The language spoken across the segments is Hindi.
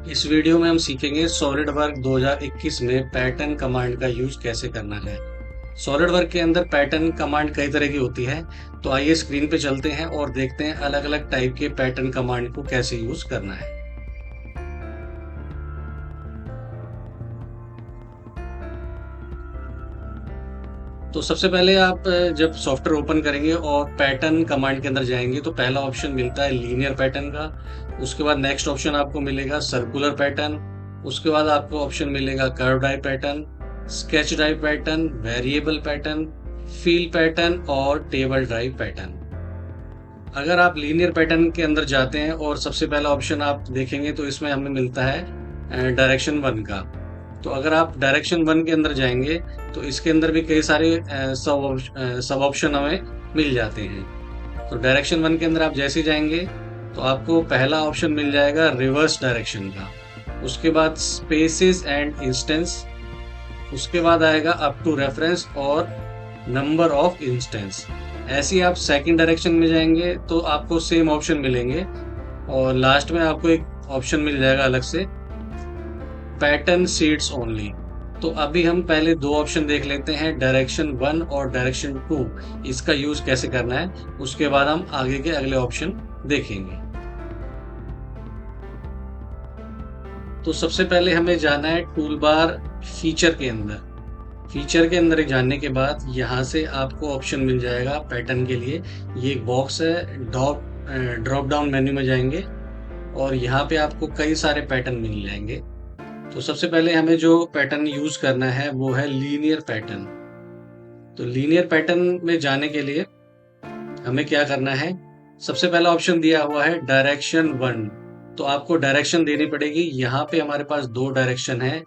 इस वीडियो में हम सीखेंगे सॉलिडवर्क 2021 में पैटर्न कमांड का यूज कैसे करना है। सॉलिडवर्क के अंदर पैटर्न कमांड कई तरह की होती है। तो आइए स्क्रीन पे चलते हैं और देखते हैं अलग अलग टाइप के पैटर्न कमांड को कैसे यूज करना है। तो सबसे पहले आप जब सॉफ्टवेयर ओपन करेंगे और पैटर्न कमांड के अंदर जाएंगे तो पहला ऑप्शन मिलता है लीनियर पैटर्न का। उसके बाद नेक्स्ट ऑप्शन आपको मिलेगा सर्कुलर पैटर्न। उसके बाद आपको ऑप्शन मिलेगा curve type pattern, sketch type pattern, variable pattern, feel pattern और टेबल टाइप पैटर्न। अगर आप लीनियर पैटर्न के अंदर जाते हैं और सबसे पहला ऑप्शन आप देखेंगे तो इसमें हमें मिलता है डायरेक्शन वन का। तो अगर आप डायरेक्शन वन के अंदर जाएंगे तो इसके अंदर भी कई सारे सब ऑप्शन हमें मिल जाते हैं। तो डायरेक्शन वन के अंदर आप जैसे जाएंगे तो आपको पहला ऑप्शन मिल जाएगा रिवर्स डायरेक्शन का। उसके बाद स्पेसिस एंड इंस्टेंस। उसके बाद आएगा अप टू रेफरेंस और नंबर ऑफ इंस्टेंस। ऐसे ही आप सेकंड डायरेक्शन में जाएंगे तो आपको सेम ऑप्शन मिलेंगे और लास्ट में आपको एक ऑप्शन मिल जाएगा अलग से, पैटर्न सीड्स ओनली। तो अभी हम पहले दो ऑप्शन देख लेते हैं, डायरेक्शन वन और डायरेक्शन टू, इसका यूज कैसे करना है। उसके बाद हम आगे के अगले ऑप्शन देखेंगे। तो सबसे पहले हमें जाना है टूल बार फीचर के अंदर। फीचर के अंदर जाने के बाद यहाँ से आपको ऑप्शन मिल जाएगा पैटर्न के लिए। ये एक बॉक्स है, ड्रॉप डाउन मेन्यू में जाएंगे और यहाँ पे आपको कई सारे पैटर्न मिल जाएंगे। तो सबसे पहले हमें जो पैटर्न यूज करना है वो है लीनियर पैटर्न। तो लीनियर पैटर्न में जाने के लिए हमें क्या करना है, सबसे पहला ऑप्शन दिया हुआ है डायरेक्शन वन। तो आपको डायरेक्शन देनी पड़ेगी। यहाँ पे हमारे पास दो डायरेक्शन है,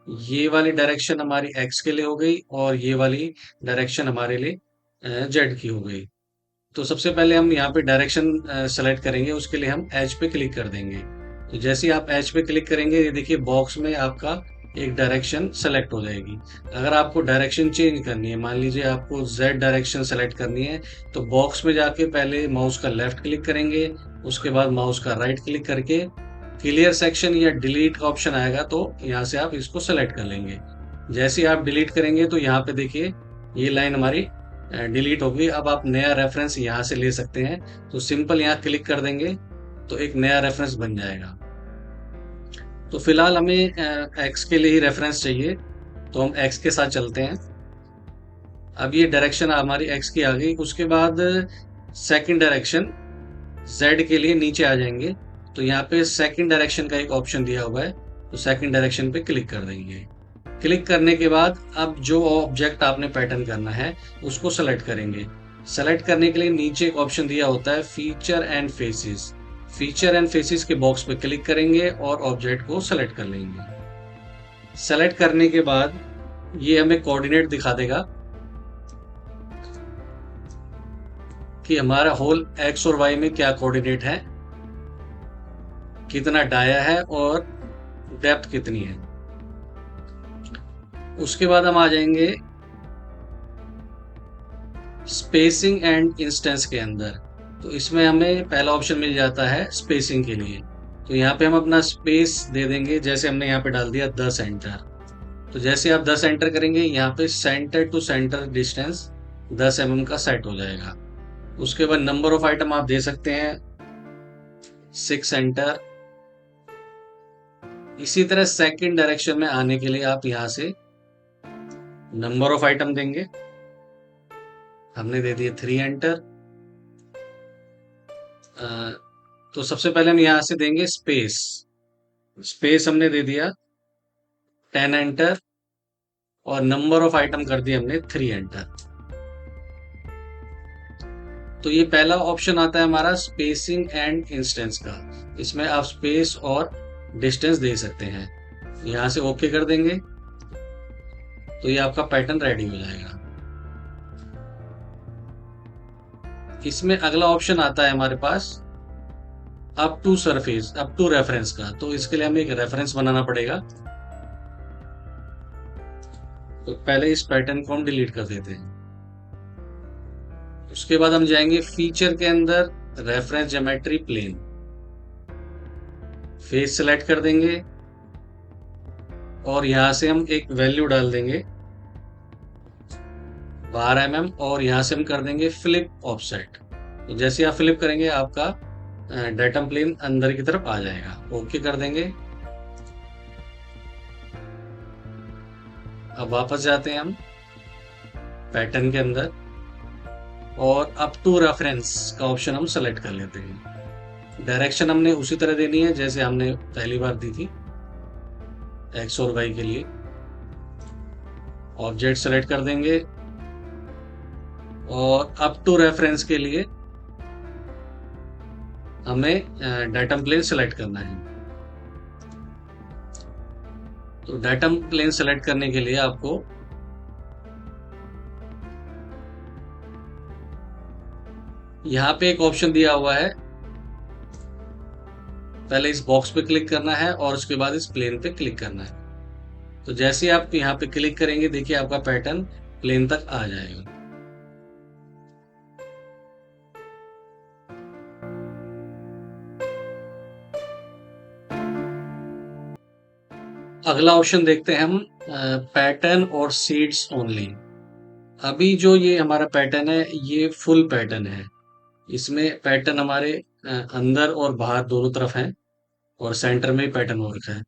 ये वाली डायरेक्शन हमारी एक्स के लिए हो गई और ये वाली डायरेक्शन हमारे लिए जेड की हो गई। तो सबसे पहले हम यहाँ पे डायरेक्शन सेलेक्ट करेंगे, उसके लिए हम एच पे क्लिक कर देंगे। तो जैसे ही आप एच पे क्लिक करेंगे ये देखिए बॉक्स में आपका एक डायरेक्शन सेलेक्ट हो जाएगी। अगर आपको डायरेक्शन चेंज करनी है, मान लीजिए आपको जेड डायरेक्शन सेलेक्ट करनी है, तो बॉक्स में जाके पहले माउस का लेफ्ट क्लिक करेंगे, उसके बाद माउस का राइट क्लिक करके क्लियर सेक्शन या डिलीट का ऑप्शन आएगा तो यहाँ से आप इसको सेलेक्ट कर लेंगे। जैसे ही आप डिलीट करेंगे तो यहाँ पे देखिए ये लाइन हमारी डिलीट हो गई। अब आप नया रेफरेंस यहाँ से ले सकते हैं। तो सिंपल यहाँ क्लिक कर देंगे तो एक नया रेफरेंस बन जाएगा। तो फिलहाल हमें एक्स के लिए ही रेफरेंस चाहिए, तो हम एक्स के साथ चलते हैं। अब ये डायरेक्शन हमारी एक्स की आ गई। उसके बाद सेकंड डायरेक्शन जेड के लिए नीचे आ जाएंगे। तो यहाँ पे सेकंड डायरेक्शन का एक ऑप्शन दिया हुआ है, तो सेकंड डायरेक्शन पे क्लिक कर देंगे। क्लिक करने के बाद अब जो ऑब्जेक्ट आपने पैटर्न करना है उसको सेलेक्ट करेंगे। सेलेक्ट करने के लिए नीचे एक ऑप्शन दिया होता है feature and faces. Feature and faces के बॉक्स पे क्लिक करेंगे और ऑब्जेक्ट को सेलेक्ट कर लेंगे। सेलेक्ट करने के बाद ये हमें कोऑर्डिनेट दिखा देगा कि हमारा होल एक्स और वाई में क्या कोऑर्डिनेट है, कितना डाया है और डेप्थ कितनी है। उसके बाद हम आ जाएंगे स्पेसिंग एंड इंस्टेंस के अंदर। तो इसमें हमें पहला ऑप्शन मिल जाता है स्पेसिंग के लिए। तो यहाँ पे हम अपना स्पेस दे देंगे, जैसे हमने यहाँ पे डाल दिया 10 एंटर। तो जैसे आप 10 एंटर करेंगे यहाँ पे center to center distance 10 mm का सेट हो जाएगा। उसके बाद नंबर ऑफ आइटम आप दे सकते हैं 6 एंटर। इसी तरह सेकंड डायरेक्शन में आने के लिए आप यहाँ से नंबर ऑफ आइटम देंगे, हमने दे दिए 3 एंटर। तो सबसे पहले हम यहाँ से देंगे स्पेस। स्पेस हमने दे दिया 10 एंटर और नंबर ऑफ आइटम कर दिए हमने 3 एंटर। तो ये पहला ऑप्शन आता है हमारा स्पेसिंग एंड इंस्टेंस का। इसमें आप स्पेस और डिस्टेंस दे सकते हैं। यहाँ से ओके कर देंगे तो ये आपका पैटर्न रेडी हो जाएगा। इसमें अगला ऑप्शन आता है हमारे पास up to surface, up to reference का। तो इसके लिए हमें एक रेफरेंस बनाना पड़ेगा। तो पहले इस पैटर्न को हम डिलीट कर देते हैं। उसके बाद हम जाएंगे फीचर के अंदर reference geometry plane. Face select कर देंगे और यहाँ से हम एक वैल्यू डाल देंगे 12 mm, और यहाँ से हम कर देंगे फ्लिप ऑफसेट। तो जैसे आप फ्लिप करेंगे आपका डेटम प्लेन अंदर की तरफ आ जाएगा। ओके कर देंगे। अब वापस जाते हैं हम पैटर्न के अंदर और अप टू रेफरेंस का ऑप्शन हम सेलेक्ट कर लेते हैं। डायरेक्शन हमने उसी तरह देनी है जैसे हमने पहली बार दी थी एक्स और वाई के लिए। ऑब्जेक्ट सेलेक्ट कर देंगे और अप टू रेफरेंस के लिए हमें डाटम प्लेन सेलेक्ट करना है। तो डाटम प्लेन सेलेक्ट करने के लिए आपको यहाँ पे एक ऑप्शन दिया हुआ है, पहले इस बॉक्स पे क्लिक करना है और उसके बाद इस प्लेन पे क्लिक करना है। तो जैसे ही आप यहाँ पे क्लिक करेंगे देखिए आपका पैटर्न प्लेन तक आ जाएगा। अगला ऑप्शन देखते हैं हम, पैटर्न और सीड्स ओनली। अभी जो ये हमारा पैटर्न है ये फुल पैटर्न है। इसमें पैटर्न हमारे अंदर और बाहर दोनों तरफ हैं और सेंटर में ही पैटर्न हो रखा है।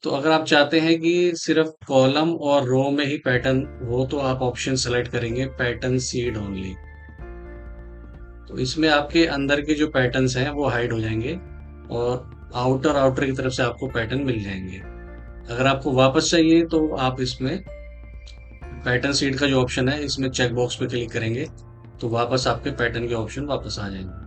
तो अगर आप चाहते हैं कि सिर्फ कॉलम और रो में ही पैटर्न हो तो आप ऑप्शन सेलेक्ट करेंगे पैटर्न सीड ओनली। तो इसमें आपके अंदर के जो पैटर्न्स हैं वो हाइड हो जाएंगे और आउटर आउटर की तरफ से आपको पैटर्न मिल जाएंगे। अगर आपको वापस चाहिए तो आप इसमें पैटर्न सीड का जो ऑप्शन है इसमें चेक बॉक्स पे क्लिक करेंगे तो वापस आपके पैटर्न के ऑप्शन वापस आ जाएंगे।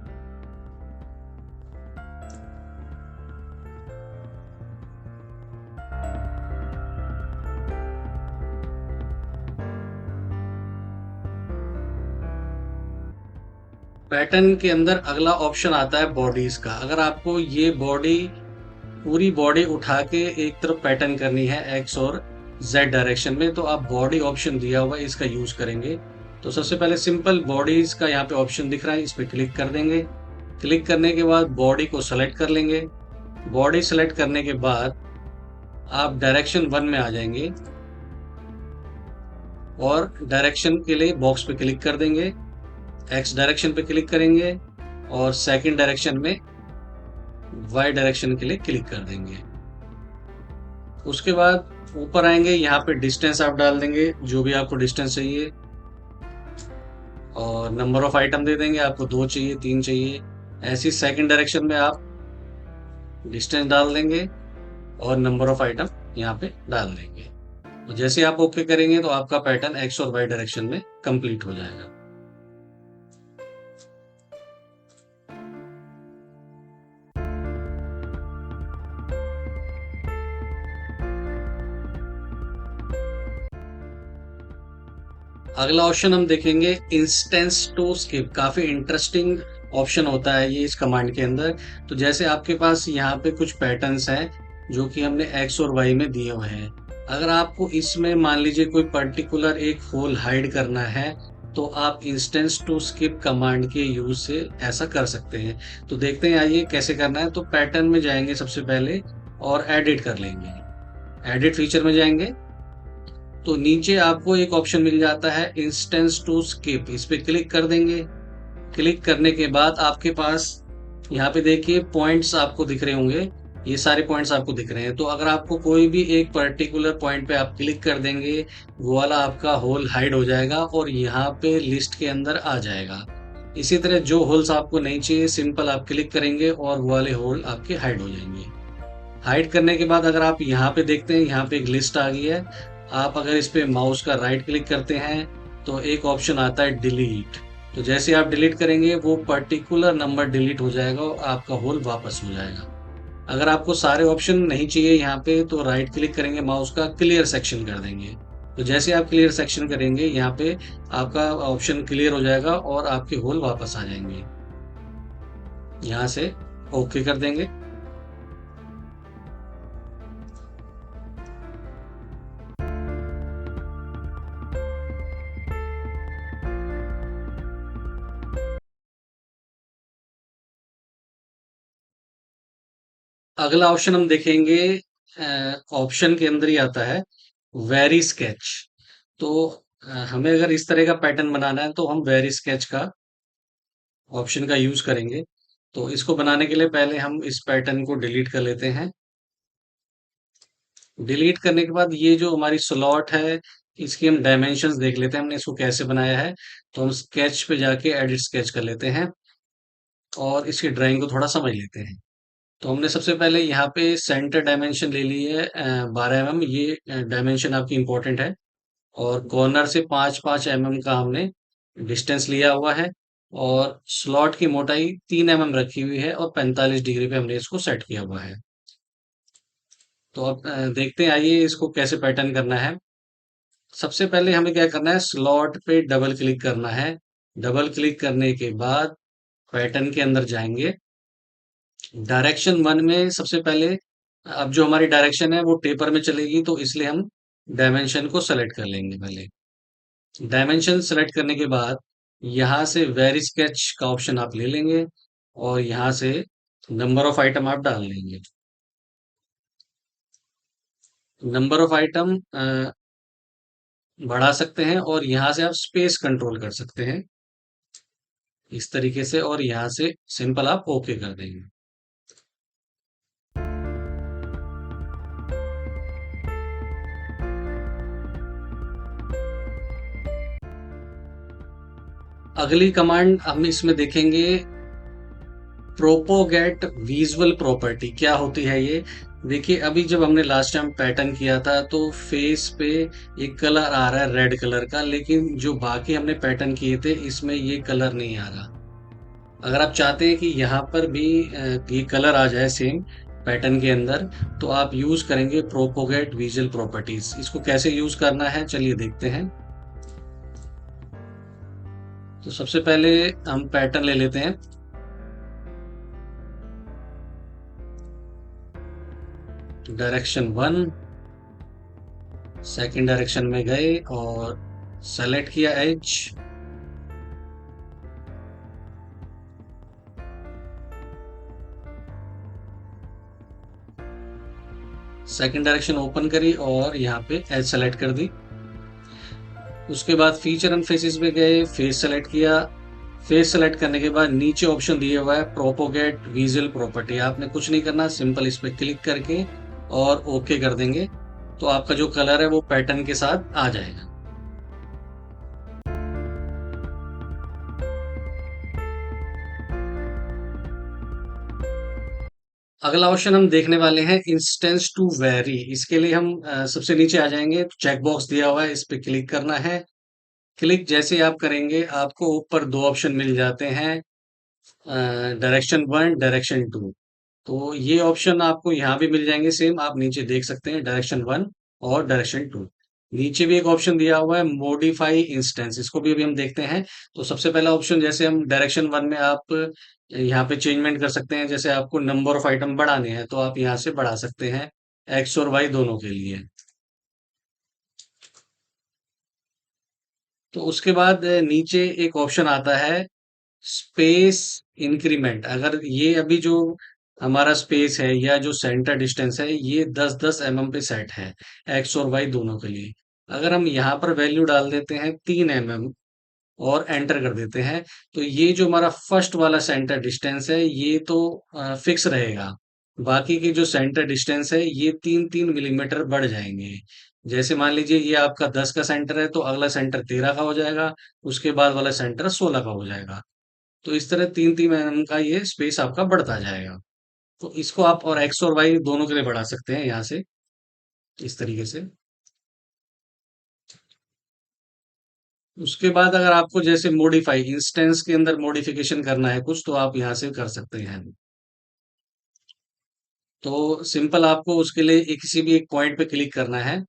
पैटर्न के अंदर अगला ऑप्शन आता है बॉडीज का। अगर आपको ये बॉडी पूरी बॉडी उठा के एक तरफ पैटर्न करनी है एक्स और जेड डायरेक्शन में तो आप बॉडी ऑप्शन दिया हुआ है इसका यूज करेंगे। तो सबसे पहले सिंपल बॉडीज का यहाँ पे ऑप्शन दिख रहा है, इस पे क्लिक कर देंगे। क्लिक करने के बाद बॉडी को सेलेक्ट कर लेंगे। बॉडी सेलेक्ट करने के बाद आप डायरेक्शन 1 में आ जाएंगे और डायरेक्शन के लिए बॉक्स पे क्लिक कर देंगे। एक्स डायरेक्शन पे क्लिक करेंगे और सेकंड डायरेक्शन में वाई डायरेक्शन के लिए क्लिक कर देंगे। उसके बाद ऊपर आएंगे, यहाँ पे डिस्टेंस आप डाल देंगे जो भी आपको डिस्टेंस चाहिए और नंबर ऑफ आइटम दे देंगे, आपको 2 चाहिए 3 चाहिए। ऐसी सेकंड डायरेक्शन में आप डिस्टेंस डाल देंगे और नंबर ऑफ आइटम यहाँ पे डाल देंगे। तो जैसे आप ओके करेंगे तो आपका पैटर्न एक्स और वाई डायरेक्शन में कंप्लीट हो जाएगा। अगला ऑप्शन हम देखेंगे इंस्टेंस टू स्किप। काफी इंटरेस्टिंग ऑप्शन होता है ये इस कमांड के अंदर। तो जैसे आपके पास यहाँ पे कुछ पैटर्न्स हैं जो कि हमने एक्स और वाई में दिए हुए हैं। अगर आपको इसमें मान लीजिए कोई पर्टिकुलर एक होल हाइड करना है तो आप इंस्टेंस टू स्किप कमांड के यूज से ऐसा कर सकते हैं। तो देखते हैं आइए कैसे करना है। तो पैटर्न में जाएंगे सबसे पहले और एडिट कर लेंगे। एडिट फीचर में जाएंगे तो नीचे आपको एक ऑप्शन मिल जाता है इंस्टेंस टू स्किप, इस पे क्लिक कर देंगे। क्लिक करने के बाद आपके पास यहाँ पे देखिए पॉइंट्स आपको दिख रहे होंगे, ये सारे पॉइंट्स आपको दिख रहे हैं। तो अगर आपको कोई भी एक पर्टिकुलर पॉइंट पे आप क्लिक कर देंगे वो वाला आपका होल हाइड हो जाएगा और यहाँ पे लिस्ट के अंदर आ जाएगा। इसी तरह जो होल्स आपको नहीं चाहिए सिंपल आप क्लिक करेंगे और वो वाले होल आपके हाइड हो जाएंगे। हाइड करने के बाद अगर आप यहाँ पे देखते हैं यहाँ पे एक लिस्ट आ गई है। आप अगर इस पे माउस का राइट क्लिक करते हैं तो एक ऑप्शन आता है डिलीट। तो जैसे आप डिलीट करेंगे वो पर्टिकुलर नंबर डिलीट हो जाएगा और आपका होल वापस हो जाएगा। अगर आपको सारे ऑप्शन नहीं चाहिए यहाँ पे तो राइट क्लिक करेंगे माउस का, क्लियर सेक्शन कर देंगे। तो जैसे आप क्लियर सेक्शन करेंगे यहाँ पे आपका ऑप्शन क्लियर हो जाएगा और आपके होल वापस आ जाएंगे। यहाँ से ओके कर देंगे। अगला ऑप्शन हम देखेंगे, ऑप्शन के अंदर ही आता है वेरी स्केच। तो हमें अगर इस तरह का पैटर्न बनाना है तो हम वेरी स्केच का ऑप्शन का यूज करेंगे। तो इसको बनाने के लिए पहले हम इस पैटर्न को डिलीट कर लेते हैं। डिलीट करने के बाद ये जो हमारी स्लॉट है, इसकी हम डायमेंशंस देख लेते हैं हमने इसको कैसे बनाया है। तो हम स्केच पे जाके एडिट स्केच कर लेते हैं और इसकी ड्राइंग को थोड़ा समझ लेते हैं। तो हमने सबसे पहले यहाँ पे सेंटर डायमेंशन ले ली है 12 mm। ये डायमेंशन आपकी इम्पोर्टेंट है। और कॉर्नर से 5-5 mm का हमने डिस्टेंस लिया हुआ है। और स्लॉट की मोटाई 3 mm रखी हुई है और 45 डिग्री पे हमने इसको सेट किया हुआ है। तो अब देखते हैं, आइए इसको कैसे पैटर्न करना है। सबसे पहले हमें क्या करना है, स्लॉट पे डबल क्लिक करना है। डबल क्लिक करने के बाद पैटर्न के अंदर जाएंगे। डायरेक्शन वन में सबसे पहले, अब जो हमारी डायरेक्शन है वो टेपर में चलेगी, तो इसलिए हम डायमेंशन को सेलेक्ट कर लेंगे पहले। डायमेंशन सेलेक्ट करने के बाद यहाँ से वेरी स्केच का ऑप्शन आप ले लेंगे और यहाँ से नंबर ऑफ आइटम आप डाल लेंगे। नंबर ऑफ आइटम बढ़ा सकते हैं और यहाँ से आप स्पेस कंट्रोल कर सकते हैं इस तरीके से, और यहाँ से सिंपल आप ओके कर देंगे। अगली कमांड हम इसमें देखेंगे, प्रोपोगेट विजुअल प्रॉपर्टी। क्या होती है ये? देखिए, अभी जब हमने लास्ट टाइम पैटर्न किया था तो फेस पे एक कलर आ रहा है रेड कलर का, लेकिन जो बाकी हमने पैटर्न किए थे इसमें ये कलर नहीं आ रहा। अगर आप चाहते हैं कि यहाँ पर भी ये कलर आ जाए सेम पैटर्न के अंदर, तो आप यूज करेंगे प्रोपोगेट विजुअल प्रॉपर्टीज। इसको कैसे यूज करना है चलिए देखते हैं। तो सबसे पहले हम पैटर्न ले लेते हैं। डायरेक्शन वन, सेकंड डायरेक्शन में गए और सेलेक्ट किया एज। सेकंड डायरेक्शन ओपन करी और यहाँ पे एज सेलेक्ट कर दी। उसके बाद फीचर एंड फेसेस में गए, फेस सेलेक्ट किया। फेस सेलेक्ट करने के बाद नीचे ऑप्शन दिया हुआ है प्रोपोगेट विजुअल प्रॉपर्टी। आपने कुछ नहीं करना, सिंपल इस पे क्लिक करके और ओके कर देंगे, तो आपका जो कलर है वो पैटर्न के साथ आ जाएगा। अगला ऑप्शन हम देखने वाले हैं इंस्टेंस टू वेरी। इसके लिए हम सबसे नीचे आ जाएंगे, चेक बॉक्स दिया हुआ है इस पे क्लिक करना है। क्लिक जैसे आप करेंगे आपको ऊपर दो ऑप्शन मिल जाते हैं, डायरेक्शन वन, डायरेक्शन टू। तो ये ऑप्शन आपको यहाँ भी मिल जाएंगे सेम, आप नीचे देख सकते हैं डायरेक्शन वन और डायरेक्शन टू। नीचे भी एक ऑप्शन दिया हुआ है मॉडिफाई इंस्टेंस, इसको भी अभी हम देखते हैं। तो सबसे पहला ऑप्शन, जैसे हम डायरेक्शन वन में आप यहाँ पे चेंजमेंट कर सकते हैं। जैसे आपको नंबर ऑफ आइटम बढ़ाने हैं तो आप यहाँ से बढ़ा सकते हैं, एक्स और वाई दोनों के लिए। तो उसके बाद नीचे एक ऑप्शन आता है स्पेस इंक्रीमेंट। अगर ये अभी जो हमारा स्पेस है या जो सेंटर डिस्टेंस है ये 10-10 mm पे सेट है, एक्स और वाई दोनों के लिए। अगर हम यहाँ पर वैल्यू डाल देते हैं 3 mm और एंटर कर देते हैं, तो ये जो हमारा फर्स्ट वाला सेंटर डिस्टेंस है ये तो फिक्स रहेगा। बाकी की जो सेंटर डिस्टेंस है ये 3-3 mm बढ़ जाएंगे। जैसे मान लीजिए ये आपका 10 का सेंटर है तो अगला सेंटर 13 का हो जाएगा, उसके बाद वाला सेंटर 16 का हो जाएगा। तो इस तरह 3-3 mm का ये स्पेस आपका बढ़ता जाएगा। तो इसको आप और एक्स और वाई दोनों के लिए बढ़ा सकते हैं यहाँ से, इस तरीके से। उसके बाद अगर आपको जैसे मॉडिफाई इंस्टेंस के अंदर मॉडिफिकेशन करना है कुछ, तो आप यहाँ से कर सकते हैं। तो सिंपल आपको उसके लिए किसी भी एक पॉइंट पे क्लिक करना है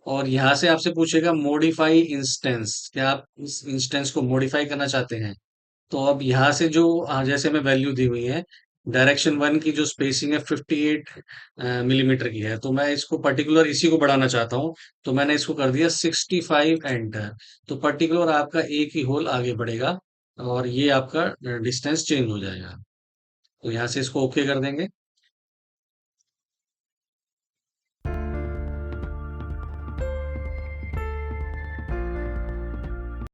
और यहाँ से आपसे पूछेगा मॉडिफाई इंस्टेंस, क्या आप इस इंस्टेंस को मॉडिफाई करना चाहते हैं? तो अब यहाँ से जो जैसे हमें वैल्यू दी हुई है, डायरेक्शन वन की जो स्पेसिंग है 58 मिलीमीटर की है, तो मैं इसको पर्टिकुलर इसी को बढ़ाना चाहता हूँ। तो मैंने इसको कर दिया 65 एंटर। तो पर्टिकुलर आपका एक ही होल आगे बढ़ेगा और ये आपका डिस्टेंस चेंज हो जाएगा। तो यहाँ से इसको ओके कर देंगे।